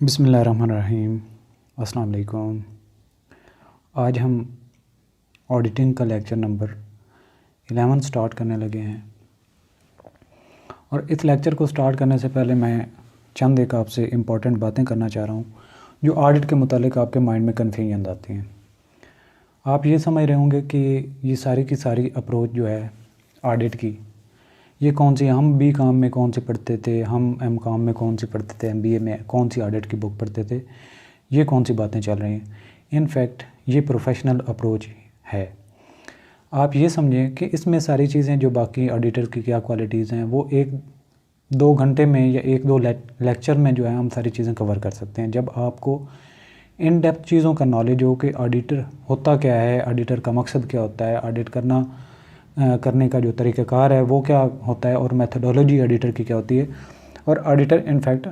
बिस्मिल्लाहिर्रहमानिर्रहीम। अस्सलाम वालेकुम। आज हम ऑडिटिंग का लेक्चर नंबर 11 स्टार्ट करने लगे हैं और इस लेक्चर को स्टार्ट करने से पहले मैं चंद एक आपसे इम्पॉर्टेंट बातें करना चाह रहा हूँ जो ऑडिट के मुतालिक आपके माइंड में कन्फ्यूजन आती हैं। आप ये समझ रहे होंगे कि ये सारी की सारी अप्रोच जो है ऑडिट की, ये कौन सी, हम बी काम में कौन सी पढ़ते थे, हम एम काम में कौन सी पढ़ते थे, MBA में कौन सी ऑडिट की बुक पढ़ते थे, ये कौन सी बातें चल रही हैं। इनफैक्ट ये प्रोफेशनल अप्रोच है। आप ये समझें कि इसमें सारी चीज़ें जो बाकी ऑडिटर की क्या क्वालिटीज़ हैं वो 1-2 घंटे में या 1-2 लेक्चर में जो है हम सारी चीज़ें कवर कर सकते हैं। जब आपको इन डेप्थ चीज़ों का नॉलेज हो कि ऑडिटर होता क्या है, ऑडिटर का मकसद क्या होता है, ऑडिट करने का जो तरीक़ाकार है वो क्या होता है और मेथोडोलॉजी ऑडिटर की क्या होती है, और ऑडिटर इनफैक्ट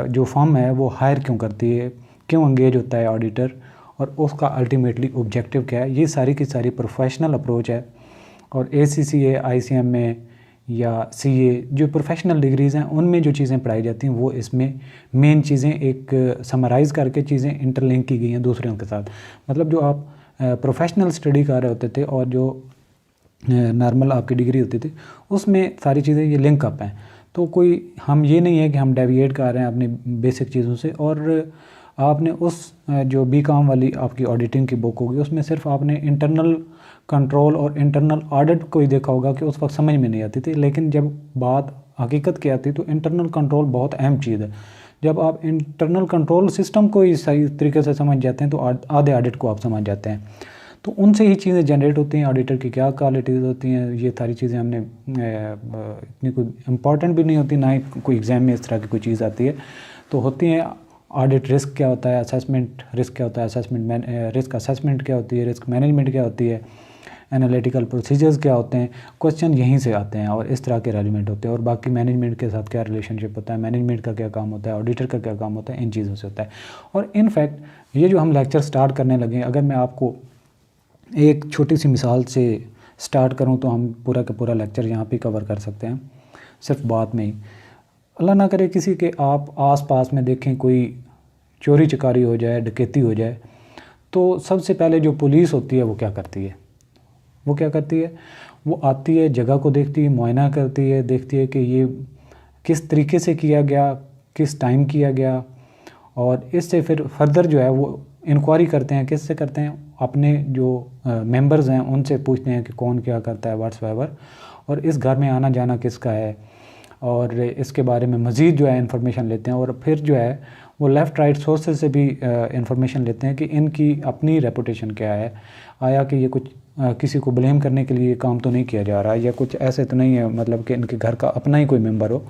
जो फर्म है वो हायर क्यों करती है, क्यों एंगेज होता है ऑडिटर और उसका अल्टीमेटली ऑब्जेक्टिव क्या है, ये सारी की सारी प्रोफेशनल अप्रोच है। और ACCA, ICMA या CA जो प्रोफेशनल डिग्रीज़ हैं उनमें जो चीज़ें पढ़ाई जाती हैं वो इसमें मेन चीज़ें एक समराइज़ करके चीज़ें इंटरलिंक की गई हैं दूसरों के साथ। मतलब जो आप प्रोफेशनल स्टडी कर रहे होते थे और जो नॉर्मल आपकी डिग्री होती थी उसमें सारी चीज़ें ये लिंक अप हैं। तो कोई हम ये नहीं है कि हम डेविएट कर रहे हैं अपनी बेसिक चीज़ों से। और आपने उस जो BCom वाली आपकी ऑडिटिंग की बुक होगी उसमें सिर्फ आपने इंटरनल कंट्रोल और इंटरनल ऑडिट को ही देखा होगा कि उस वक्त समझ में नहीं आती थी, लेकिन जब बात हकीकत की आती तो इंटरनल कंट्रोल बहुत अहम चीज़ है। जब आप इंटरनल कंट्रोल सिस्टम को ही सही तरीके से समझ जाते हैं तो आधे ऑडिट को आप समझ जाते हैं। तो उनसे ही चीज़ें जनरेट होती हैं। ऑडिटर की क्या क्वालिटीज़ होती हैं, ये सारी चीज़ें हमने इतनी कोई इम्पॉर्टेंट भी नहीं होती, ना ही कोई एग्ज़ाम में इस तरह की कोई चीज़ आती है। तो होती हैं ऑडिट रिस्क क्या होता है, असेसमेंट रिस्क क्या होता है, रिस्क असेसमेंट क्या होती है, रिस्क मैनेजमेंट क्या होती है, एनालिटिकल प्रोसीजर्स क्या होते हैं। क्वेश्चन यहीं से आते हैं और इस तरह के रेलिवेंट होते हैं। और बाकी मैनेजमेंट के साथ क्या रिलेशनशिप होता है, मैनेजमेंट का क्या काम होता है, ऑडिटर का क्या काम होता है, इन चीज़ों से होता है। और इनफैक्ट ये जो हम लेक्चर स्टार्ट करने लगे, अगर मैं आपको एक छोटी सी मिसाल से स्टार्ट करूं तो हम पूरा का पूरा लेक्चर यहाँ पे कवर कर सकते हैं सिर्फ बात में ही। अल्लाह ना करे किसी के आप आस पास में देखें कोई चोरी चकारी हो जाए, डकैती हो जाए, तो सबसे पहले जो पुलिस होती है वो क्या करती है, वो आती है, जगह को देखती है, मुआयना करती है, देखती है कि ये किस तरीके से किया गया, किस टाइम किया गया, और इससे फिर फर्दर जो है वो इंक्वायरी करते हैं। किससे करते हैं? अपने जो मेंबर्स हैं उनसे पूछते हैं कि कौन क्या करता है, व्हाट्सएवर, और इस घर में आना जाना किसका है, और इसके बारे में मज़ीद जो है इन्फॉर्मेशन लेते हैं। और फिर जो है वो लेफ़्ट राइट सोर्सेज से भी इन्फॉर्मेशन लेते हैं कि इनकी अपनी रेपुटेशन क्या है, आया कि ये कुछ किसी को ब्लेम करने के लिए काम तो नहीं किया जा रहा, या कुछ ऐसे तो नहीं है मतलब कि इनके घर का अपना ही कोई मेंबर हो।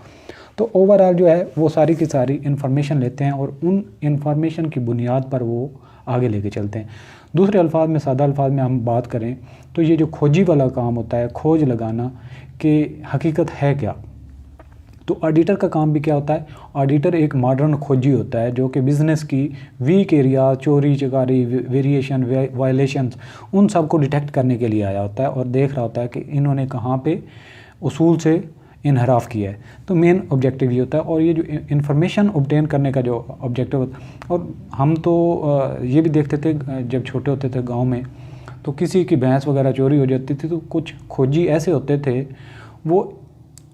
तो ओवरऑल जो है वो सारी की सारी इन्फॉर्मेशन लेते हैं और उन इन्फॉर्मेशन की बुनियाद पर वो आगे लेके चलते हैं। दूसरे अल्फाज में, सादा अल्फाज में हम बात करें तो ये जो खोजी वाला काम होता है, खोज लगाना कि हकीकत है क्या, तो ऑडिटर का काम भी क्या होता है? ऑडिटर एक मॉडर्न खोजी होता है जो कि बिज़नेस की वीक एरिया, चोरी चकारी, वेरिएशन, वायलेशंस, उन सब को डिटेक्ट करने के लिए आया होता है और देख रहा होता है कि इन्होंने कहाँ पे उसूल से इनहराफ किया है। तो मेन ऑब्जेक्टिव ये होता है। और ये जो इन्फॉर्मेशन ऑब्टेन करने का जो ऑब्जेक्टिव होता है, और हम तो ये भी देखते थे जब छोटे होते थे गांव में, तो किसी की भैंस वगैरह चोरी हो जाती थी तो कुछ खोजी ऐसे होते थे वो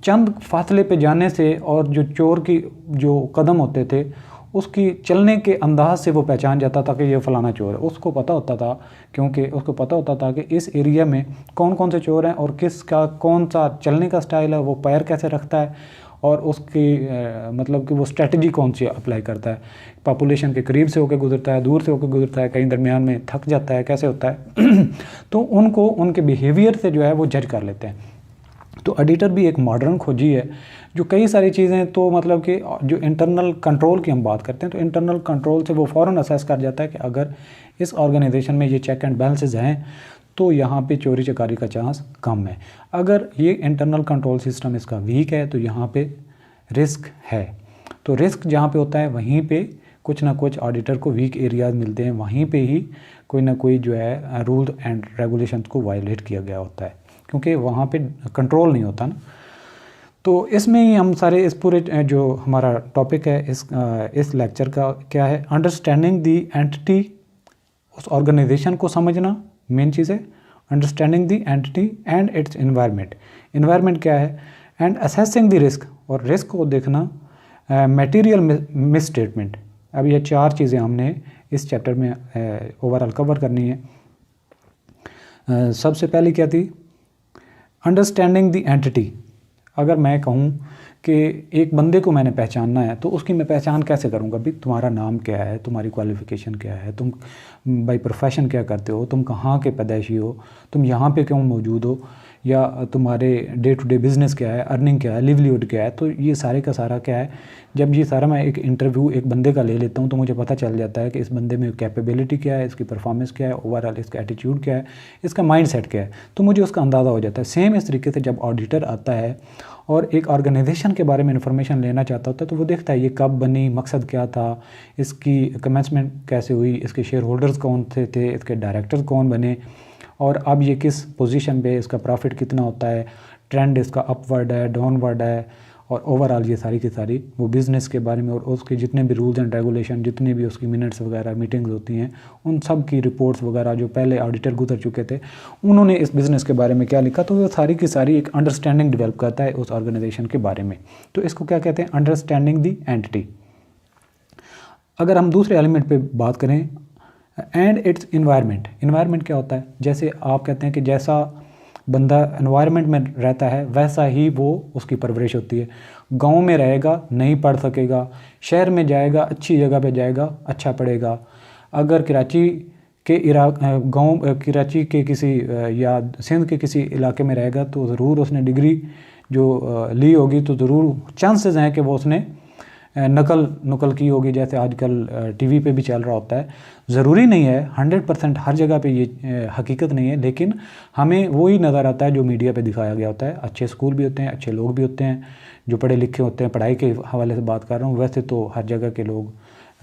चंद फासले पे जाने से और जो चोर की जो कदम होते थे उसकी चलने के अंदाज से वो पहचान जाता था कि ये फ़लाना चोर है। उसको पता होता था, क्योंकि उसको पता होता था कि इस एरिया में कौन कौन से चोर हैं और किसका कौन सा चलने का स्टाइल है, वो पैर कैसे रखता है, और उसकी मतलब कि वो स्ट्रेटजी कौन सी अप्लाई करता है। पॉपुलेशन के करीब से होकर गुजरता है, दूर से होकर गुजरता है, कहीं दरमियान में थक जाता है, कैसे होता है तो उनको उनके बिहेवियर से जो है वो जज कर लेते हैं। तो ऑडिटर भी एक मॉडर्न खोजी है जो कई सारी चीज़ें, तो मतलब कि जो इंटरनल कंट्रोल की हम बात करते हैं तो इंटरनल कंट्रोल से वो फ़ौरन असेस कर जाता है कि अगर इस ऑर्गेनाइजेशन में ये चेक एंड बैलेंसेस हैं तो यहाँ पे चोरी चकारी का चांस कम है। अगर ये इंटरनल कंट्रोल सिस्टम इसका वीक है तो यहाँ पे रिस्क है। तो रिस्क जहाँ पे होता है वहीं पे कुछ ना कुछ ऑडिटर को वीक एरियाज मिलते हैं, वहीं पे ही कोई ना कोई जो है रूल एंड रेगुलेशंस को वायलेट किया गया होता है, क्योंकि वहाँ पे कंट्रोल नहीं होता ना। तो इसमें ही हम सारे इस पूरे जो हमारा टॉपिक है इस लेक्चर का क्या है, अंडरस्टैंडिंग दी एंटिटी, उस ऑर्गेनाइजेशन को समझना मेन चीज़ है, understanding the entity and it's environment, environment क्या है, एंड असेसिंग द रिस्क, और रिस्क को देखना, मटेरियल मिस स्टेटमेंट। अब ये 4 चीज़ें हमने इस चैप्टर में ओवरऑल कवर करनी है। सबसे पहले क्या थी, अंडरस्टैंडिंग द एंटिटी। अगर मैं कहूँ कि एक बंदे को मैंने पहचानना है तो उसकी मैं पहचान कैसे करूँगा, भाई तुम्हारा नाम क्या है, तुम्हारी क्वालिफ़िकेशन क्या है, तुम बाई प्रोफेशन क्या करते हो, तुम कहाँ के पैदाइशी हो, तुम यहाँ पे क्यों मौजूद हो, या तुम्हारे डे टू डे बिज़नेस क्या है, अर्निंग क्या है, लिवलीहुड क्या है। तो ये सारे का सारा क्या है, जब ये सारा मैं एक इंटरव्यू एक बंदे का ले लेता हूँ तो मुझे पता चल जाता है कि इस बंदे में कैपेबिलिटी क्या है, इसकी परफॉर्मेंस क्या है, ओवरऑल इसका एटीट्यूड क्या है, इसका माइंडसेट क्या है, तो मुझे उसका अंदाज़ा हो जाता है। सेम इस तरीके से जब ऑडिटर आता है और एक ऑर्गेनाइजेशन के बारे में इन्फॉर्मेशन लेना चाहता होता है तो वो देखता है ये कब बनी, मकसद क्या था, इसकी कमेंसमेंट कैसे हुई, इसके शेयर होल्डर्स कौन थे, इसके डायरेक्टर्स कौन बने, और अब ये किस पोजीशन पे, इसका प्रॉफिट कितना होता है, ट्रेंड इसका अपवर्ड है, डाउनवर्ड है, और ओवरऑल ये सारी की सारी वो बिज़नेस के बारे में और उसके जितने भी रूल्स एंड रेगुलेशन, जितने भी उसकी मिनट्स वगैरह मीटिंग्स होती हैं, उन सब की रिपोर्ट्स वगैरह जो पहले ऑडिटर गुजर चुके थे उन्होंने इस बिज़नेस के बारे में क्या लिखा, तो वो सारी की सारी एक अंडरस्टैंडिंग डेवलप करता है उस ऑर्गेनाइजेशन के बारे में। तो इसको क्या कहते हैं, अंडरस्टैंडिंग दी एंटिटी। अगर हम दूसरे एलिमेंट पर बात करें, एंड इट्स इन्वायरमेंट। इन्वायरमेंट क्या होता है, जैसे आप कहते हैं कि जैसा बंदा एनवायरनमेंट में रहता है वैसा ही वो उसकी परवरिश होती है। गांव में रहेगा नहीं पढ़ सकेगा, शहर में जाएगा अच्छी जगह पे जाएगा अच्छा पढ़ेगा। अगर कराची के कराची के किसी या सिंध के किसी इलाके में रहेगा तो ज़रूर उसने डिग्री जो ली होगी तो ज़रूर चांसेस हैं कि वो उसने नकल की होगी, जैसे आजकल टीवी पे भी चल रहा होता है। ज़रूरी नहीं है 100% हर जगह पे ये हकीकत नहीं है, लेकिन हमें वही नज़र आता है जो मीडिया पे दिखाया गया होता है। अच्छे स्कूल भी होते हैं, अच्छे लोग भी होते हैं जो पढ़े लिखे होते हैं, पढ़ाई के हवाले से बात कर रहा हूँ। वैसे तो हर जगह के लोग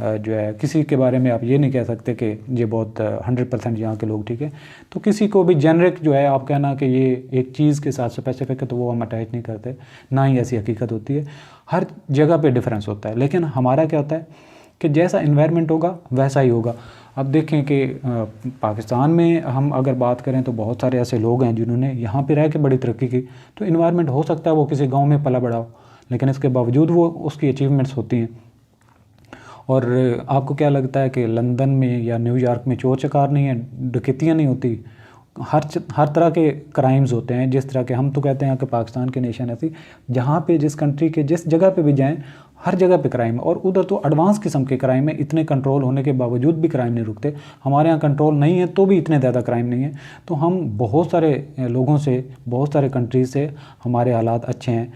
जो है, किसी के बारे में आप ये नहीं कह सकते कि ये बहुत 100% यहाँ के लोग ठीक है। तो किसी को भी जेनरिक जो है आप कहना कि ये एक चीज़ के साथ स्पेसिफिक है तो वो हम अटैच नहीं करते, ना ही ऐसी हकीकत होती है। हर जगह पे डिफरेंस होता है, लेकिन हमारा क्या होता है कि जैसा इन्वायरमेंट होगा वैसा ही होगा। अब देखें कि पाकिस्तान में हम अगर बात करें तो बहुत सारे ऐसे लोग हैं जिन्होंने यहाँ पे रह के बड़ी तरक्की की। तो इन्वायरमेंट हो सकता है वो किसी गांव में पला बड़ा हो, लेकिन इसके बावजूद वो उसकी अचीवमेंट्स होती हैं। और आपको क्या लगता है कि लंदन में या न्यूयॉर्क में चोर चकार नहीं है, डकैतियाँ नहीं होती? हर तरह के क्राइम्स होते हैं। जिस तरह के हम तो कहते हैं कि पाकिस्तान की नेशन ऐसी जहाँ पे जिस कंट्री के जिस जगह पे भी जाएं हर जगह पे क्राइम है, और उधर तो एडवांस किस्म के क्राइम है। इतने कंट्रोल होने के बावजूद भी क्राइम नहीं रुकते। हमारे यहाँ कंट्रोल नहीं है तो भी इतने ज़्यादा क्राइम नहीं है। तो हम बहुत सारे लोगों से, बहुत सारे कंट्रीज से हमारे हालात अच्छे हैं।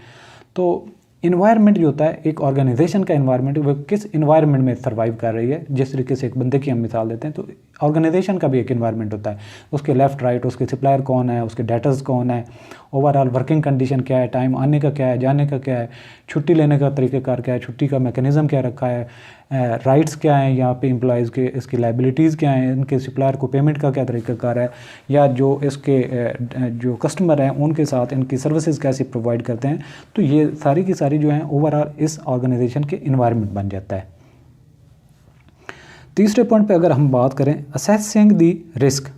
तो इन्वायरमेंट जो होता है, एक ऑर्गेनाइजेशन का इन्वायरमेंट, वो किस इन्वायरमेंट में सर्वाइव कर रही है। जिस तरीके से एक बंदे की हम मिसाल देते हैं तो ऑर्गेनाइजेशन का भी एक इन्वायरमेंट होता है। उसके लेफ़्ट राइट, उसके सप्लायर कौन है, उसके डेटर्स कौन है, ओवरऑल वर्किंग कंडीशन क्या है, टाइम आने का क्या है, जाने का क्या है, छुट्टी लेने का तरीक़ेकार क्या है, छुट्टी का मैकेनिज़्म क्या रखा है, राइट्स क्या हैं यहाँ पे एम्प्लॉयज़ के, इसकी लाइबिलिटीज़ क्या हैं, इनके सप्लायर को पेमेंट का क्या तरीक़ाकार है, या जो इसके जो कस्टमर हैं उनके साथ इनकी सर्विसेज कैसे प्रोवाइड करते हैं। तो ये सारी की सारी जो हैं ओवरऑल इस ऑर्गेनाइजेशन के इन्वायरमेंट बन जाता है। तीसरे पॉइंट पे अगर हम बात करें, assessing the risk.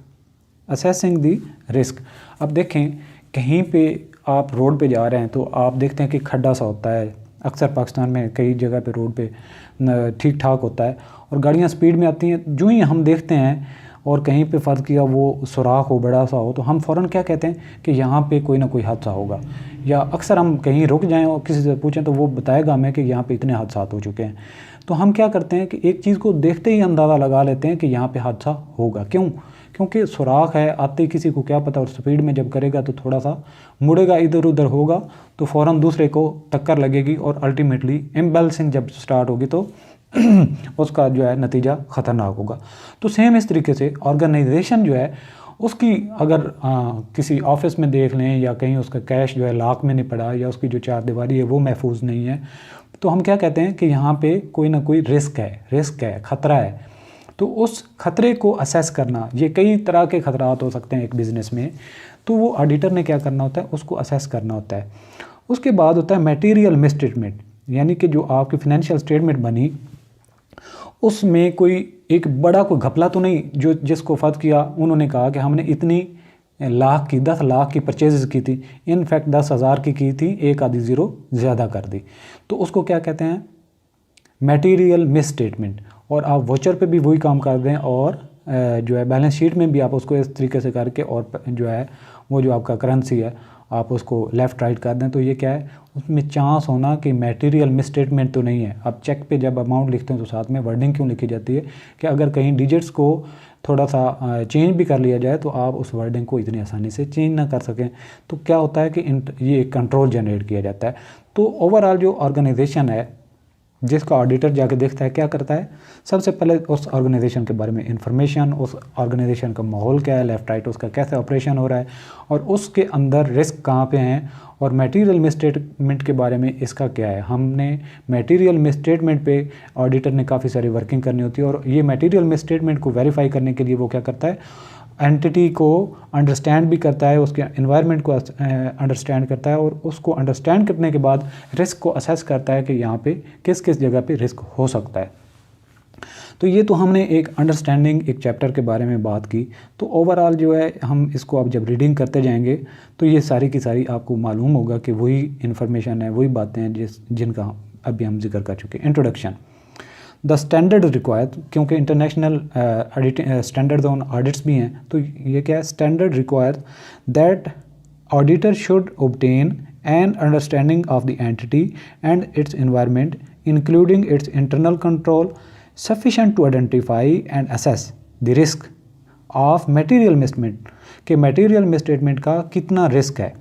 Assessing the risk. अब देखें कहीं पे आप रोड पे जा रहे हैं तो आप देखते हैं कि खड्डा सा होता है। अक्सर पाकिस्तान में कई जगह पे रोड पे ठीक ठाक होता है और गाड़ियाँ स्पीड में आती हैं। जो ही हम देखते हैं और कहीं पे फ़र्ज़ किया वो सुराख हो, बड़ा सा हो, तो हम फ़ौरन क्या कहते हैं कि यहाँ पे कोई ना कोई हादसा होगा। या अक्सर हम कहीं रुक जाएं और किसी से पूछें तो वो बताएगा हमें कि यहाँ पे इतने हादसात हो चुके हैं। तो हम क्या करते हैं कि एक चीज़ को देखते ही अंदाज़ा लगा लेते हैं कि यहाँ पे हादसा होगा। क्यों? क्योंकि सुराख है, आते ही किसी को क्या पता, और स्पीड में जब करेगा तो थोड़ा सा मुड़ेगा, इधर उधर होगा तो फ़ौरन दूसरे को टक्कर लगेगी और अल्टीमेटली इम्बैलेंसिंग जब स्टार्ट होगी तो उसका जो है नतीजा ख़तरनाक होगा। तो सेम इस तरीके से ऑर्गेनाइजेशन जो है उसकी अगर किसी ऑफिस में देख लें या कहीं उसका कैश जो है लाख में नहीं पड़ा, या उसकी जो चार दीवारी है वो महफूज नहीं है, तो हम क्या कहते हैं कि यहाँ पे कोई ना कोई रिस्क है, ख़तरा है। तो उस ख़तरे को असेस करना, ये कई तरह के ख़तरात हो सकते हैं एक बिज़नेस में, तो वो ऑडिटर ने क्या करना होता है, उसको असेस करना होता है। उसके बाद होता है मटेरियल मिसस्टेटमेंट, यानी कि जो आपकी फाइनेंशियल स्टेटमेंट बनी उसमें कोई एक बड़ा कोई घपला तो नहीं, जो जिसको फर्ज किया उन्होंने कहा कि हमने इतनी लाख की 10 लाख की परचेजेस की थी, इनफैक्ट 10,000 की थी, एक आधी ज़ीरो ज़्यादा कर दी, तो उसको क्या कहते हैं, मटेरियल मिस स्टेटमेंट। और आप वोचर पे भी वही काम कर दें और जो है बैलेंस शीट में भी आप उसको इस तरीके से करके और जो है वो जो आपका करेंसी है आप उसको लेफ़्ट राइट कर दें, तो ये क्या है, उसमें चांस होना कि मटेरियल मिस स्टेटमेंट तो नहीं है। अब चेक पे जब अमाउंट लिखते हैं तो साथ में वर्डिंग क्यों लिखी जाती है कि अगर कहीं डिजिट्स को थोड़ा सा चेंज भी कर लिया जाए तो आप उस वर्डिंग को इतनी आसानी से चेंज ना कर सकें। तो क्या होता है कि ये कंट्रोल जनरेट किया जाता है। तो ओवरऑल जो ऑर्गेनाइजेशन है जिसका ऑडिटर जाके देखता है, क्या करता है, सबसे पहले उस ऑर्गेनाइजेशन के बारे में इंफॉर्मेशन, उस ऑर्गेनाइजेशन का माहौल क्या है, लेफ़्ट राइट उसका कैसे ऑपरेशन हो रहा है और उसके अंदर रिस्क कहाँ पे हैं, और मटेरियल मिसस्टेटमेंट के बारे में इसका क्या है। हमने मटेरियल मिसस्टेटमेंट पे ऑडिटर ने काफ़ी सारी वर्किंग करनी होती है और ये मटेरियल मिसस्टेटमेंट को वेरीफाई करने के लिए वो क्या करता है, एंटिटी को अंडरस्टैंड भी करता है, उसके एनवायरनमेंट को अंडरस्टैंड करता है और उसको अंडरस्टैंड करने के बाद रिस्क को असेस करता है कि यहाँ पे किस किस जगह पे रिस्क हो सकता है। तो ये तो हमने एक अंडरस्टैंडिंग एक चैप्टर के बारे में बात की। तो ओवरऑल जो है हम इसको अब जब रीडिंग करते जाएंगे तो ये सारी की सारी आपको मालूम होगा कि वही इन्फॉर्मेशन है, वही बातें हैं जिनका अभी हम जिक्र कर चुके हैं। इंट्रोडक्शन, द स्टैंडर्ड रिक्वायर्ड, क्योंकि इंटरनेशनल स्टैंडर्ड ऑन ऑडिट्स भी हैं, तो ये क्या है, standard required that auditor should obtain an understanding of the entity and its environment including its internal control sufficient to identify and assess the risk of material misstatement, कि material misstatement का कितना risk है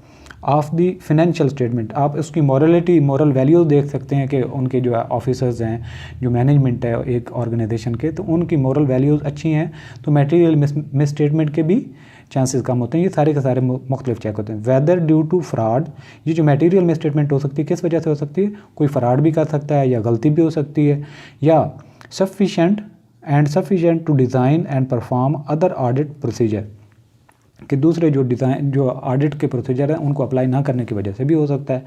of the financial statement. आप उसकी morality, moral values देख सकते हैं कि उनके जो ऑफिसर्स हैं, जो मैनेजमेंट है एक ऑर्गेनाइजेशन के, तो उनकी मॉरल वैल्यूज़ अच्छी हैं तो मटेरियल मिस स्टेटमेंट के भी चांसेस कम होते हैं। ये सारे के सारे मुख्तलिफ चेक होते हैं। वेदर ड्यू टू फ्रॉड, ये जो मटेरियल मिस स्टेटमेंट हो सकती है किस वजह से हो सकती है, कोई फ्रॉड भी कर सकता है या गलती भी हो सकती है, या sufficient to design and perform other audit procedure, कि दूसरे जो ऑडिट के प्रोसीजर हैं उनको अप्लाई ना करने की वजह से भी हो सकता है।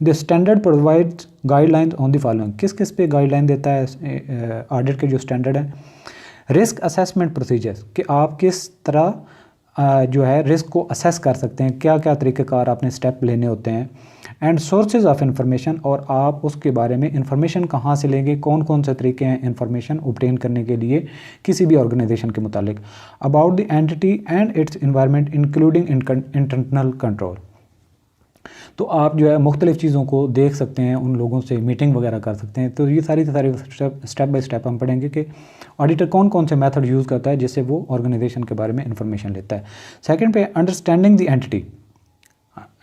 The standard provides guidelines on the following, किस किस पे गाइडलाइन देता है ऑडिट के जो स्टैंडर्ड हैं। रिस्क असेसमेंट प्रोसीजर्स, कि आप किस तरह जो है रिस्क को असेस कर सकते हैं, क्या क्या तरीक़ेकार आपने स्टेप लेने होते हैं। एंड सोर्सेज ऑफ इंफॉर्मेशन, और आप उसके बारे में इंफॉर्मेशन कहाँ से लेंगे, कौन कौन से तरीके हैं इंफॉर्मेशन ऑब्टेन करने के लिए किसी भी ऑर्गेनाइजेशन के मुतालिक। About the entity and it's environment including internal control, तो आप जो है मुख्तलिफ़ चीज़ों को देख सकते हैं, उन लोगों से मीटिंग वगैरह कर सकते हैं। तो ये सारी स्टेप बाय स्टेप हम पढ़ेंगे कि ऑडिटर कौन कौन से मेथड यूज़ करता है जिससे वो ऑर्गेनाइजेशन के बारे में इंफॉर्मेशन लेता है। सेकंड पे अंडरस्टैंडिंग द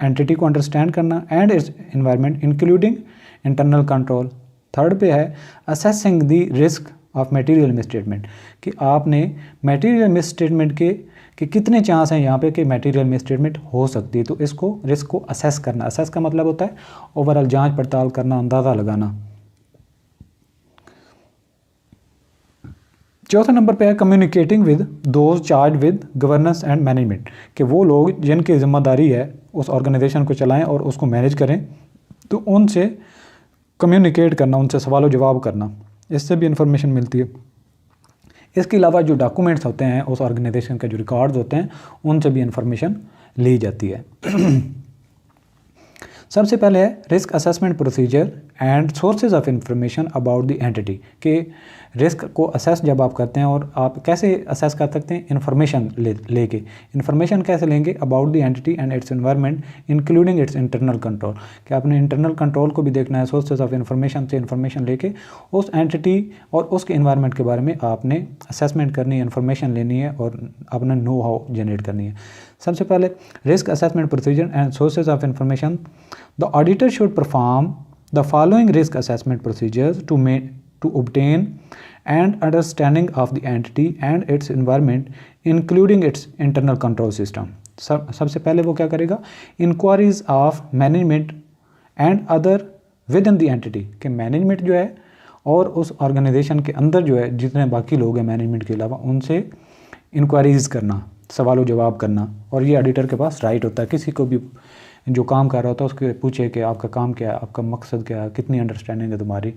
एंटिटी को अंडरस्टैंड करना and it's environment including internal control. Third पे है assessing the risk of material misstatement, कि आपने मटेरियल मिसस्टेटमेंट के कितने चांस हैं यहाँ पे कि मटेरियल मिसस्टेटमेंट हो सकती है, तो इसको रिस्क को असेस करना। असेस का मतलब होता है ओवरऑल जांच पड़ताल करना, अंदाज़ा लगाना। चौथा नंबर पे है communicating with those charge with governance and management, कि वो लोग जिनकी जिम्मेदारी है उस ऑर्गेनाइजेशन को चलाएं और उसको मैनेज करें, तो उनसे कम्युनिकेट करना, उनसे सवाल जवाब करना, इससे भी इंफॉर्मेशन मिलती है। इसके अलावा जो डॉक्यूमेंट्स होते हैं उस ऑर्गेनाइजेशन के, जो रिकॉर्ड्स होते हैं, उनसे भी इंफॉर्मेशन ली जाती है। सबसे पहले है risk assessment procedure and sources of information about the entity, के रिस्क को असेस जब आप करते हैं, और आप कैसे असेस कर सकते हैं, इंफॉर्मेशन लेके। इंफॉर्मेशन कैसे लेंगे, about the entity and it's environment including it's internal control, कि आपने इंटरनल कंट्रोल को भी देखना है। सोर्सेज ऑफ इंफॉर्मेशन से इंफॉर्मेशन लेके उस एंटिटी और उसके एनवायरनमेंट के बारे में आपने असेसमेंट करनी है, इंफॉर्मेशन लेनी है और अपना नो हाउ जनरेट करनी है। सबसे पहले risk assessment procedure and sources of information, the auditor should perform the following risk assessment procedures to obtain and understanding of the entity and its environment including its internal control system। सबसे पहले वो क्या करेगा, inquiries of management and other within the entity, कि management जो है और उस ऑर्गेनाइजेशन के अंदर जो है जितने बाकी लोग हैं मैनेजमेंट के अलावा, उनसे इंक्वायरीज करना, सवाल जवाब करना। और ये ऑडिटर के पास राइट होता है, किसी को भी जो काम कर रहा होता है उसके पूछे कि आपका काम क्या है, आपका मकसद क्या है, कितनी अंडरस्टैंडिंग है तुम्हारी,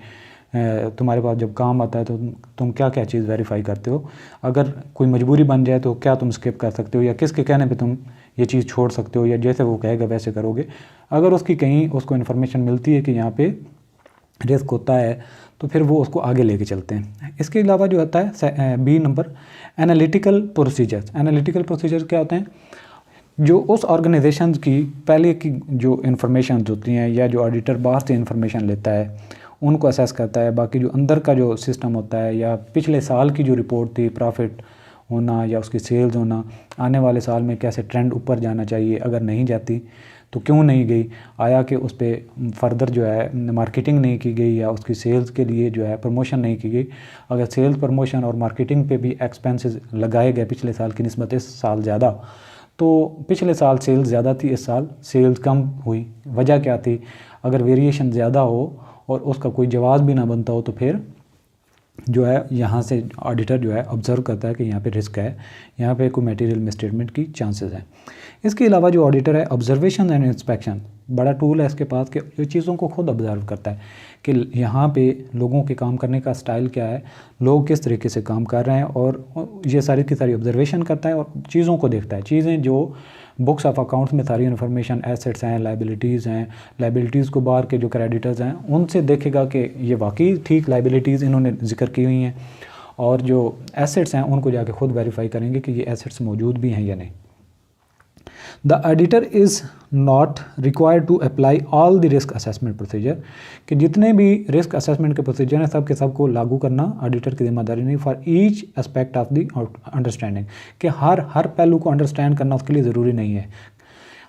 तुम्हारे पास जब काम आता है तो तुम क्या क्या चीज़ वेरीफाई करते हो, अगर कोई मजबूरी बन जाए तो क्या तुम स्किप कर सकते हो या किसके कहने पे तुम ये चीज़ छोड़ सकते हो या जैसे वो कहेगा वैसे करोगे। अगर उसकी कहीं उसको इन्फॉर्मेशन मिलती है कि यहाँ पे रिस्क होता है तो फिर वो उसको आगे लेके चलते हैं। इसके अलावा जो होता है B number, analytical procedures. Analytical procedures क्या होते हैं? जो उस ऑर्गेनाइजेशन की पहले की जो इन्फॉर्मेशन होती हैं या जो ऑडिटर बाहर से इन्फॉर्मेशन लेता है उनको असेस करता है, बाकी जो अंदर का जो सिस्टम होता है या पिछले साल की जो रिपोर्ट थी, प्रॉफिट होना या उसकी सेल्स होना, आने वाले साल में कैसे ट्रेंड ऊपर जाना चाहिए, अगर नहीं जाती तो क्यों नहीं गई, आया कि उस पर फर्दर जो है मार्केटिंग नहीं की गई या उसकी सेल्स के लिए जो है प्रमोशन नहीं की गई। अगर सेल्स प्रमोशन और मार्केटिंग पे भी एक्सपेंसेस लगाए गए पिछले साल की निस्बत इस साल ज़्यादा, तो पिछले साल सेल्स ज़्यादा थी, इस साल सेल्स कम हुई, वजह क्या थी? अगर वेरिएशन ज़्यादा हो और उसका कोई जवाब भी ना बनता हो तो फिर जो है यहाँ से ऑडिटर जो है ऑब्ज़र्व करता है कि यहाँ पे रिस्क है, यहाँ पे कोई मटेरियल मिसस्टेटमेंट की चांसेस हैं। इसके अलावा जो ऑडिटर है ऑब्जर्वेशन एंड इंस्पेक्शन, बड़ा टूल है इसके पास कि ये चीज़ों को खुद ऑब्ज़र्व करता है कि यहाँ पे लोगों के काम करने का स्टाइल क्या है, लोग किस तरीके से काम कर रहे हैं, और ये सारी की सारी ऑब्जर्वेशन करता है और चीज़ों को देखता है। चीज़ें जो बुक्स ऑफ अकाउंट्स में सारी इन्फॉर्मेशन, एसेट्स हैं, लाइबिलिटीज़ हैं, लाइबिलिटीज़ को बाहर के जो क्रेडिटर्स हैं उनसे देखेगा कि ये वाकई ठीक लाइबिलिटीज़ इन्होंने जिक्र की हुई हैं, और जो एसेट्स हैं उनको जाके खुद वेरीफाई करेंगे कि ये एसेट्स मौजूद भी हैं या नहीं। The auditor is not required to apply all the risk assessment procedure, कि जितने भी रिस्क असेसमेंट के प्रोसीजर हैं सब के सब को लागू करना ऑडिटर की जिम्मेदारी नहीं। For each aspect of the understanding, कि हर पहलू को अंडरस्टैंड करना उसके लिए ज़रूरी नहीं है।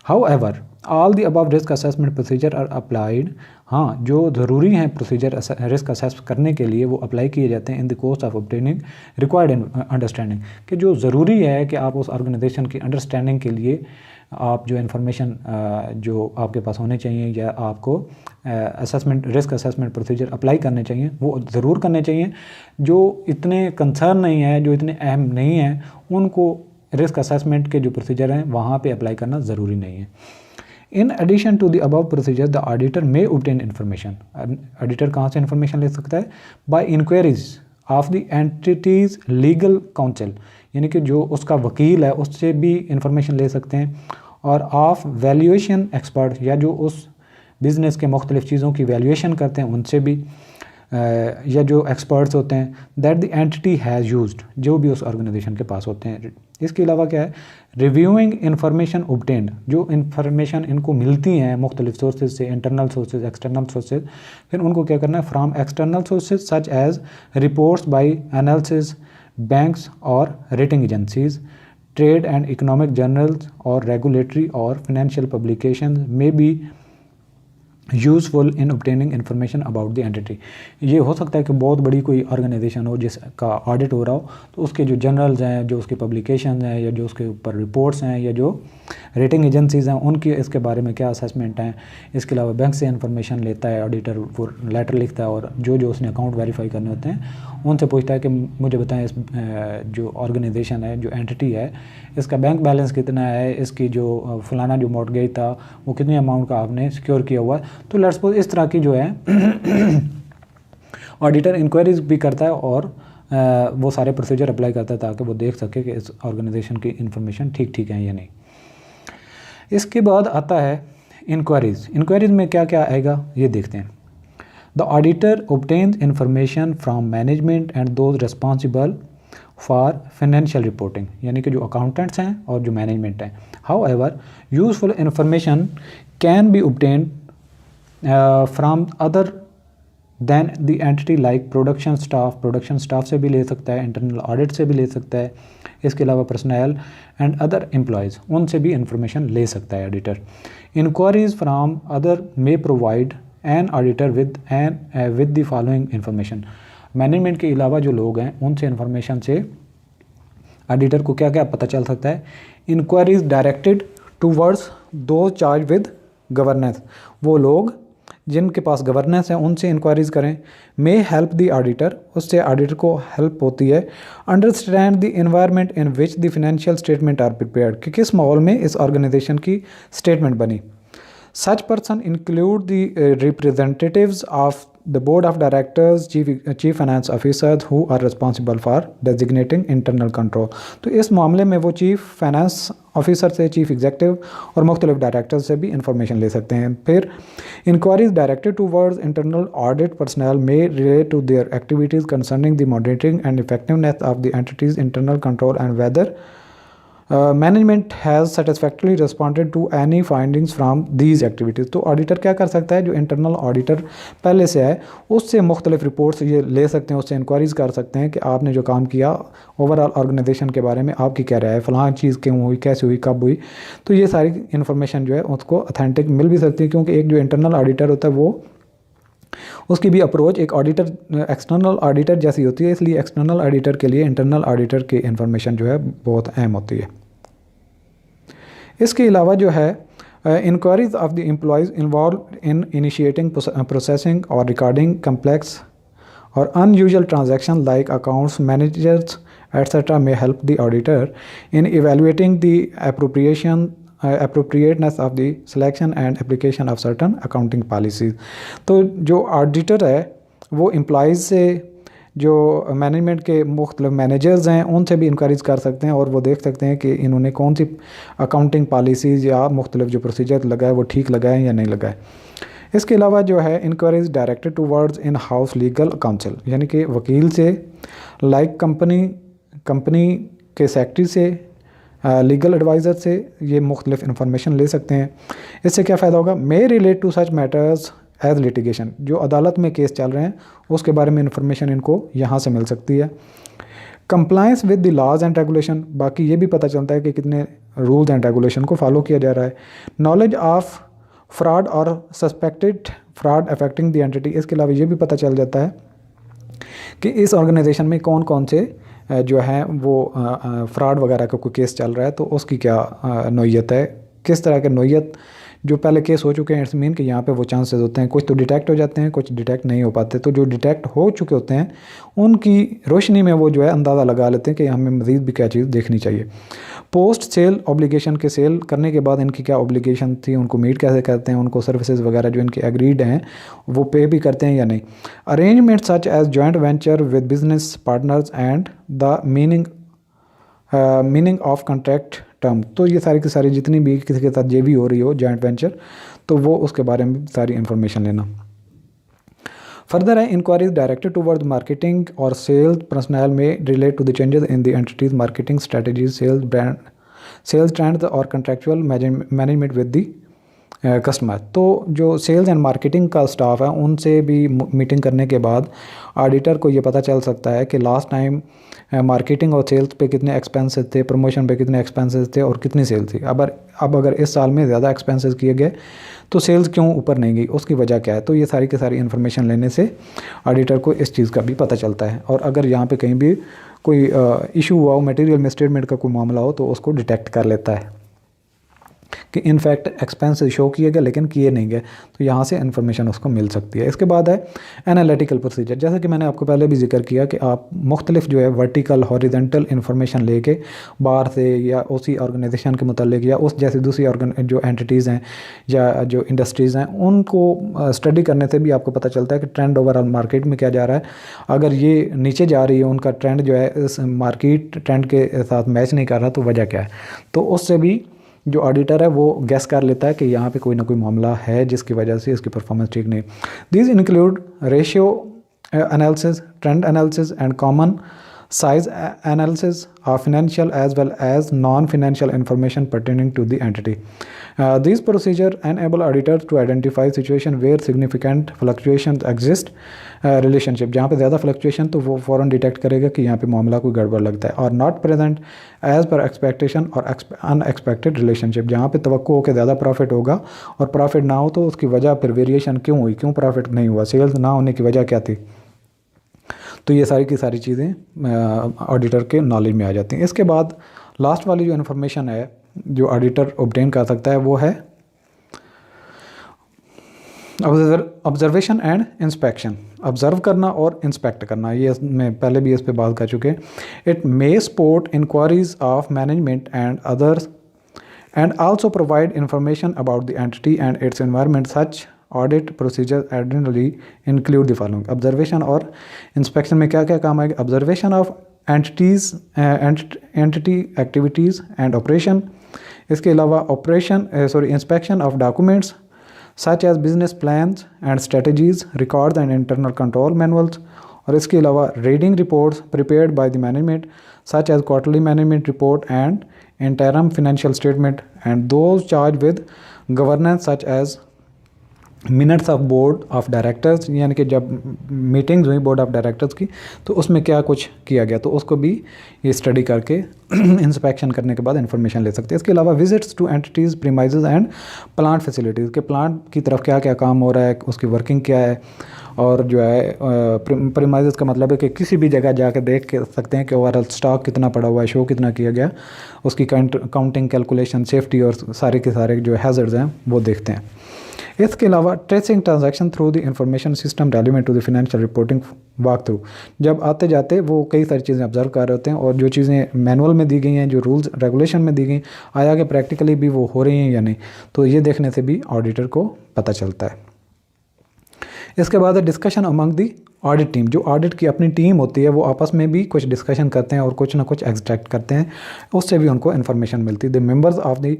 However all the above risk assessment procedure are applied, हाँ जो ज़रूरी हैं प्रोसीजर रिस्क असेस करने के लिए वो अप्लाई किए जाते हैं in the course of obtaining required understanding, कि जो ज़रूरी है कि आप उस ऑर्गेनाइजेशन की अंडरस्टैंडिंग के लिए आप जो इन्फॉर्मेशन जो आपके पास होने चाहिए या आपको assessment risk assessment procedure apply करने चाहिए वो ज़रूर करने चाहिए। जो इतने कंसर्न नहीं है, जो इतने अहम नहीं हैं, उनको रिस्क असेसमेंट के जो प्रोसीजर हैं वहाँ पे अप्लाई करना ज़रूरी नहीं है। In addition to the above procedure the auditor may obtain information, auditor कहाँ से इन्फॉर्मेशन ले सकता है? By inquiries of the entity's legal counsel, यानी कि जो उसका वकील है उससे भी इंफॉर्मेशन ले सकते हैं, और ऑफ वैल्यूएशन एक्सपर्ट, या जो उस बिज़नेस के मुख्तलिफ़ चीज़ों की वैल्यूएशन करते हैं उनसे भी, या जो एक्सपर्ट्स होते हैं that the entity has used, जो भी उस ऑर्गेनाइजेशन के पास होते हैं। इसके अलावा क्या है? रिव्यूइंग इंफॉर्मेशन ऑब्टेन्ड, जो इन्फॉर्मेशन इनको मिलती हैं मुख्तलिफ सोर्सेज से, इंटरनल सोर्सेज, एक्सटर्नल सोर्सेज, फिर उनको क्या करना है? From external sources such as reports by analysis, banks और rating agencies, trade and economic journals और रेगुलेटरी और फाइनेंशियल पब्लिकेशन में be useful in obtaining information about the entity. ये हो सकता है कि बहुत बड़ी कोई ऑर्गेनाइजेशन हो जिसका ऑडिट हो रहा हो, तो उसके जो जर्नल्स हैं, जो उसके पब्लिकेशन हैं, या जो उसके ऊपर रिपोर्ट्स हैं, या जो रेटिंग एजेंसीज़ हैं उनकी इसके बारे में क्या असेसमेंट हैं। इसके अलावा बैंक से इन्फॉर्मेशन लेता है ऑडिटर, वो लेटर लिखता है और जो जो उसने अकाउंट वेरीफाई करने होते हैं उनसे पूछता है कि मुझे बताएं इस जो ऑर्गेनाइजेशन है, जो एंटिटी है, इसका बैंक बैलेंस कितना है, इसकी जो फलाना जो मॉर्टगेज था वो कितने अमाउंट का आपने सिक्योर किया हुआ है। तो लेट्स सपोज इस तरह की जो है ऑडिटर इंक्वायरीज भी करता है और वो सारे प्रोसीजर अप्लाई करता है ताकि वो देख सके कि इस ऑर्गेनाइजेशन की इन्फॉर्मेशन ठीक ठीक है या नहीं। इसके बाद आता है इंक्वायरीज। इंक्वायरीज में क्या क्या आएगा ये देखते हैं। The auditor obtains information from management and those responsible for financial reporting, यानी कि जो अकाउंटेंट्स हैं और जो मैनेजमेंट हैं। However, useful information can be obtained from other than the entity like production staff से भी ले सकता है, इंटरनल ऑडिट से भी ले सकता है, इसके अलावा पर्सनल एंड अदर एम्प्लॉयज़ उनसे भी इंफॉर्मेशन ले सकता है auditor. Inquiries from other may provide an auditor with the following information. Management के अलावा जो लोग हैं उनसे इंफॉर्मेशन से ऑडिटर को क्या क्या पता चल सकता है? Inquiries directed towards those charge with governance, वो लोग जिनके पास गवर्नेंस है उनसे इंक्वायरीज करें। मे हेल्प द ऑडिटर, उससे ऑडिटर को हेल्प होती है। Understand the environment in which the financial statement are prepared, कि किस माहौल में इस ऑर्गेनाइजेशन की स्टेटमेंट बनी। Such person include the representatives of the board of directors, chief finance officers who are responsible for designating internal control। तो इस मामले में वो चीफ फाइनेंस ऑफिसर से, चीफ एग्जीक्यूटिव और मुख्तलिफ डायरेक्टर से भी इंफॉर्मेशन ले सकते हैं। फिर inquiries directed towards internal audit personnel में relate to their activities concerning the monitoring and effectiveness of the entity's internal control and whether management has satisfactorily responded to any findings from these activities. तो auditor क्या कर सकता है, जो internal auditor पहले से है उससे मुख्तलिफ रिपोर्ट्स ये ले सकते हैं, उससे इंक्वायरीज़ कर सकते हैं कि आपने जो काम किया ओवरऑल ऑर्गेनाइजेशन के बारे में आपकी क्या राय है, फ़लाँ चीज़ क्यों हुई, कैसे हुई, कब हुई। तो ये सारी इन्फॉर्मेशन जो है उसको अथेंटिक मिल भी सकती है, क्योंकि एक जो इंटरनल ऑडिटर होता है वो उसकी भी अप्रोच एक ऑडिटर एक्सटर्नल ऑडिटर जैसी होती है, इसलिए एक्सटर्नल ऑडिटर के लिए इंटरनल ऑडिटर की इंफॉर्मेशन जो है बहुत अहम होती है। इसके अलावा जो है inquiries of the employees involved in initiating processing और रिकॉर्डिंग कम्प्लेक्स और unusual transaction like accounts managers etcetera में help the auditor in evaluating the appropriateness of the selection and application of certain accounting policies। तो जो auditor है वो employees से, जो management के मुख्तलिफ मैनेजर्स हैं उनसे भी इंक्वायरीज कर सकते हैं और वो देख सकते हैं कि इन्होंने कौन सी अकाउंटिंग पॉलिसीज़ या मुख्तलिफ जो प्रोसीजर लगाए वो ठीक लगाए या नहीं लगाए। इसके अलावा जो है inquiries directed towards in house legal counsel, यानी कि वकील से, लाइक कंपनी के सेक्रेटरी से, लीगल एडवाइज़र से ये मुख्तलिफ इंफॉर्मेशन ले सकते हैं। इससे क्या फ़ायदा होगा, may relate to such matters as litigation, जो अदालत में केस चल रहे हैं उसके बारे में इंफॉर्मेशन इनको यहाँ से मिल सकती है। Compliance with the laws and regulation, बाकी ये भी पता चलता है कि कितने रूल्स एंड रेगुलेशन को फॉलो किया जा रहा है। नॉलेज ऑफ फ्रॉड और suspected fraud affecting the entity, इसके अलावा ये भी पता चल जाता है कि इस ऑर्गेनाइजेशन में कौन कौन से जो है वो फ्रॉड वगैरह का कोई केस चल रहा है, तो उसकी क्या नोयत है, किस तरह के नोयत जो पहले केस हो चुके हैं। इट्स मीन कि यहाँ पे वो चांसेस होते हैं, कुछ तो डिटेक्ट हो जाते हैं, कुछ डिटेक्ट नहीं हो पाते। तो जो डिटेक्ट हो चुके होते हैं उनकी रोशनी में वो जो है अंदाज़ा लगा लेते हैं कि हमें मज़ीद भी क्या चीज़ देखनी चाहिए। पोस्ट सेल ऑब्लिगेशन के सेल करने के बाद इनकी क्या ऑब्लिगेशन थी, उनको मीट कैसे करते हैं, उनको सर्विसेज वगैरह जो इनके एग्रीड हैं वो पे भी करते हैं या नहीं। Arrangement such as joint venture with business partners and the meaning of contract term, तो ये सारी की सारी जितनी भी किसी के साथ जेवी हो रही हो जॉइंट वेंचर, तो वो उसके बारे में सारी इन्फॉर्मेशन लेना। फर्दर है इंक्वायरीज डायरेक्टेड टूवर्ड मार्केटिंग और सेल्स पर्सनल में relate to the changes in the entity's marketing strategies, sales trends और contractual management with the customer. तो जो सेल्स एंड मार्केटिंग का स्टाफ है उनसे भी मीटिंग करने के बाद ऑडिटर को ये पता चल सकता है कि लास्ट टाइम मार्केटिंग और सेल्स पे कितने एक्सपेंसेस थे, प्रमोशन पे कितने एक्सपेंसेस थे और कितनी सेल थी। अब अगर इस साल में ज़्यादा एक्सपेंसेस किए गए तो सेल्स क्यों ऊपर नहीं गई, उसकी वजह क्या है। तो ये सारी की सारी इन्फॉर्मेशन लेने से ऑडिटर को इस चीज़ का भी पता चलता है। और अगर यहाँ पे कहीं भी कोई इशू हुआ हो, मटेरियल मिसस्टेटमेंट का कोई मामला हो, तो उसको डिटेक्ट कर लेता है कि इनफैक्ट एक्सपेंसेस शो किए गए लेकिन किए नहीं गए, तो यहाँ से इन्फॉर्मेशन उसको मिल सकती है। इसके बाद है एनालिटिकल प्रोसीजर। जैसा कि मैंने आपको पहले भी जिक्र किया कि आप मुख्तलिफ जो है वर्टिकल हॉरिजेंटल इन्फॉर्मेशन लेके बाहर से या उसी ऑर्गेनाइजेशन के मुतालिक या उस जैसी दूसरी जो एंटिटीज़ हैं या जो इंडस्ट्रीज़ हैं उनको स्टडी करने से भी आपको पता चलता है कि ट्रेंड ओवरऑल मार्केट में क्या जा रहा है। अगर ये नीचे जा रही है, उनका ट्रेंड जो है इस मार्केट ट्रेंड के साथ मैच नहीं कर रहा, तो वजह क्या है। तो उससे भी जो ऑडिटर है वो गैस कर लेता है कि यहाँ पे कोई ना कोई मामला है जिसकी वजह से इसकी परफॉर्मेंस ठीक नहीं। These include ratio analysis, trend analysis and common size analysis of financial as well as non-financial information pertaining to the entity. These procedures enable auditors to identify situation where significant fluctuations exist. Relationship जहाँ पे ज़्यादा fluctuation तो वो फ़ौरन detect करेगा कि यहाँ पे मामला कोई गड़बड़ लगता है। और not present as per expectation और अनएक्सपेक्टेड रिलेशनशिप, जहाँ पे तवक्को हो के ज़्यादा प्रॉफिट होगा और प्रॉफिट ना हो तो उसकी वजह फिर वेरिएशन क्यों हुई, क्यों प्रॉफिट नहीं हुआ, सेल्स ना होने की वजह क्या थी। तो ये सारी की सारी चीज़ें ऑडिटर के नॉलेज में आ जाती हैं। इसके बाद लास्ट वाली जो इन्फॉर्मेशन है जो ऑडिटर ऑब्टेन कर सकता है वो है ऑब्जर्वेशन एंड इंस्पेक्शन। ऑब्जर्व करना और इंस्पेक्ट करना, ये मैं पहले भी इस पे बात कर चुके हैं। It may support inquiries of management and others and also provide information about the entity and its environment. Such audit procedures additionally include the following: observation और inspection में क्या क्या काम आएगा? observation of entities entity activities and operation. इसके अलावा inspection of documents such as business plans and strategies, records and internal control manuals. और इसके अलावा reading reports prepared by the management such as quarterly management report and interim financial statement, and those charged with governance such as minutes of board of directors, यानी कि जब meetings हुई board of directors की तो उसमें क्या कुछ किया गया, तो उसको भी ये स्टडी करके इंस्पेक्शन करने के बाद इन्फॉर्मेशन ले सकते हैं। इसके अलावा visits to entity's premises and plant facilities, के प्लांट की तरफ क्या क्या काम हो रहा है, उसकी वर्किंग क्या है, और जो है प्रीमाइजेज का मतलब है कि किसी भी जगह जाकर देख के सकते हैं कि ओवरऑल स्टॉक कितना पड़ा हुआ है, शो कितना किया गया, उसकी काउंटिंग, कैलकुलेशन, सेफ्टी और सारे के सारे जो हैज़र्ड्स हैं वो देखते हैं। इसके अलावा tracing transaction through the information system relevant to the financial reporting walk through, जब आते जाते वो कई सारी चीज़ें ऑब्जर्व कर रहे होते हैं और जो चीज़ें मैनुअल में दी गई हैं, जो रूल्स रेगुलेशन में दी गई, आया कि प्रैक्टिकली भी वो हो रही हैं या नहीं, तो ये देखने से भी ऑडिटर को पता चलता है। इसके बाद discussion among the audit team, जो ऑडिट की अपनी टीम होती है वो आपस में भी कुछ डिस्कशन करते हैं और कुछ ना कुछ एक्सट्रैक्ट करते हैं, उससे भी उनको इन्फॉर्मेशन मिलती है। The members of the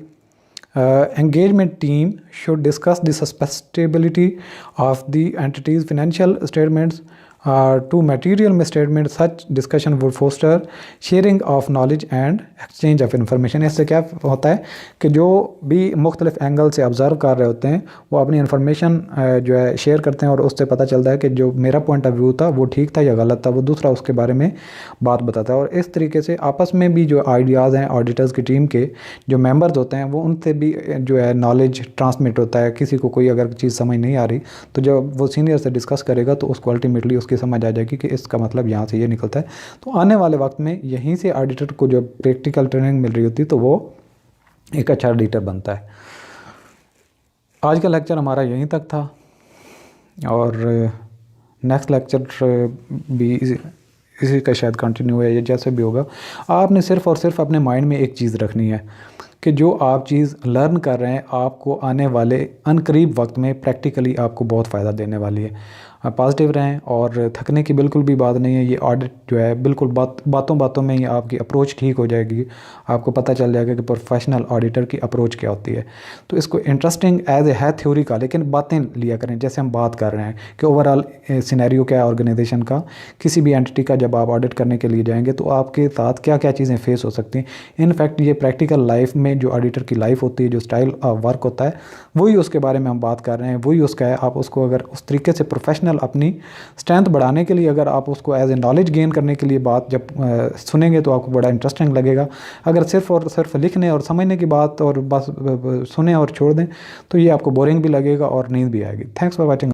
engagement team should discuss the sustainability of the entity's financial statements to material misstatements. Such discussion would foster sharing of knowledge and exchange of information. इससे क्या होता है कि जो भी मुख्तलिफ एंगल से ऑब्ज़र्व कर रहे होते हैं वो अपनी इन्फॉर्मेशन जो है शेयर करते हैं और उससे पता चलता है कि जो मेरा पॉइंट ऑफ व्यू था वो ठीक था या गलत था, वो दूसरा उसके बारे में बात बताता है। और इस तरीके से आपस में भी जो आइडियाज़ हैं ऑडिटर्स की टीम के जो मेंबर्स होते हैं वो उनसे भी जो है नॉलेज ट्रांसमिट होता है। किसी को कोई अगर चीज़ समझ नहीं आ रही तो जब वो सीनियर से डिस्कस करेगा तो उसको अल्टीमेटली उसकी समझ आ जाएगी कि इसका मतलब यहाँ से ये निकलता है। तो आने वाले वक्त में यहीं से ऑडिटर को जो प्रैक्टिकल ट्रेनिंग मिल रही होती है तो वो एक अच्छा ऑडिटर बनता है। आज का लेक्चर हमारा यहीं तक था और नेक्स्ट लेक्चर भी इसी का शायद कंटिन्यू है या जैसे भी होगा। आपने सिर्फ़ और सिर्फ अपने माइंड में एक चीज़ रखनी है कि जो आप चीज़ लर्न कर रहे हैं आपको आने वाले अनकरीब वक्त में प्रैक्टिकली आपको बहुत फ़ायदा देने वाली है। आप पॉजिटिव रहें और थकने की बिल्कुल भी बात नहीं है। ये ऑडिट जो है बिल्कुल बातों बातों में ही आपकी अप्रोच ठीक हो जाएगी, आपको पता चल जाएगा कि प्रोफेशनल ऑडिटर की अप्रोच क्या होती है। तो इसको इंटरेस्टिंग एज ए है थ्योरी का, लेकिन बातें लिया करें जैसे हम बात कर रहे हैं कि ओवरऑल सिनेरियो क्या है ऑर्गेनाइजेशन का, किसी भी एंटिटी का जब आप ऑडिट करने के लिए जाएंगे तो आपके साथ क्या क्या चीज़ें फेस हो सकती हैं। इनफैक्ट ये प्रैक्टिकल लाइफ में जो ऑडिटर की लाइफ होती है, जो स्टाइल ऑफ वर्क होता है, वही उसके बारे में हम बात कर रहे हैं, वही उसका है। आप उसको अगर उस तरीके से प्रोफेशनल अपनी स्ट्रेंथ बढ़ाने के लिए अगर आप उसको एज ए नॉलेज गेन करने के लिए बात जब सुनेंगे तो आपको बड़ा इंटरेस्टिंग लगेगा। अगर सिर्फ और सिर्फ लिखने और समझने की बात और बस सुने और छोड़ दें तो ये आपको बोरिंग भी लगेगा और नींद भी आएगी। Thanks for watching.